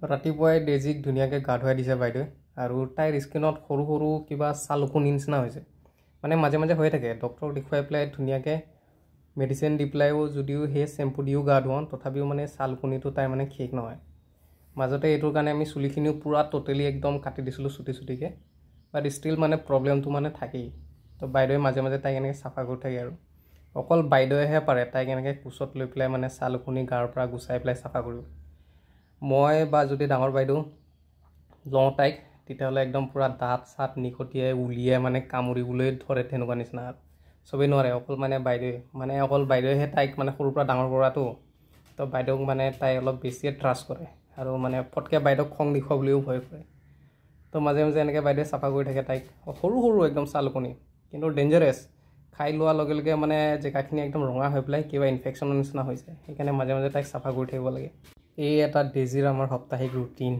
ৰাতিপুৱাই ডেজিক ধুনীয়াকৈ গা ধুৱাই দিছে বাইদেৱে আৰু তাইৰ স্কিনত সৰু সৰু কিবা ছালুকনি নিচিনা হৈছে মানে মাজে মাজে হৈ থাকে ডক্টৰক দেখুৱাই পেলাই ধুনীয়াকৈ মেডিচিন দি পেলাইও যদিও সেই চেম্পু দিও গা ধুৱাওঁ তথাপিও মানে ছালুকনিটো তাই মানে ঠিক নহয় মাজতে এইটোৰ কাৰণে আমি চুলিখিনিও পূৰা টোটেলি একদম কাটি দিছিলোঁ চুটিকৈ বাট ষ্টিল মানে প্ৰব্লেমটো মানে থাকেই তো বাইদেৱে মাজে মাজে তাইক এনেকৈ চাফা কৰি থাকে আৰু অকল বাইদেৱেহে পাৰে তাইক এনেকৈ কোচত লৈ পেলাই মানে ছালুকনি গাৰ পৰা গুচাই পেলাই চাফা কৰিব মই বা যদি ডাঙৰ বাইদেউ লওঁ তাইক তেতিয়াহ'লে একদম পূৰা দাঁত চাত নিকটিয়াই উলিয়াই মানে কামুৰিবলৈ ধৰে তেনেকুৱা নিচিনা চবেই নোৱাৰে অকল বাইদেৱেহে তাইক মানে সৰুৰ পৰা ডাঙৰ কৰাটো তো বাইদেউক মানে তাই অলপ বেছিয়ে ট্ৰাষ্ট কৰে আৰু মানে ফটকৈ বাইদেউক খং দেখুওৱা বুলিও ভয় কৰে তো মাজে মাজে এনেকৈ বাইদেৱে চাফা কৰি থাকে তাইক সৰু সৰু একদম ছালুকনি কিন্তু ডেঞ্জাৰাছ খাই লোৱাৰ লগে লগে মানে জেগাখিনি একদম ৰঙা হৈ পেলাই কিবা ইনফেকশ্যনৰ নিচিনা হৈ যায় সেইকাৰণে মাজে মাজে তাইক চাফা কৰি থাকিব লাগে এই এটা ডেজিৰ আমাৰ সাপ্তাহিক ৰুটিন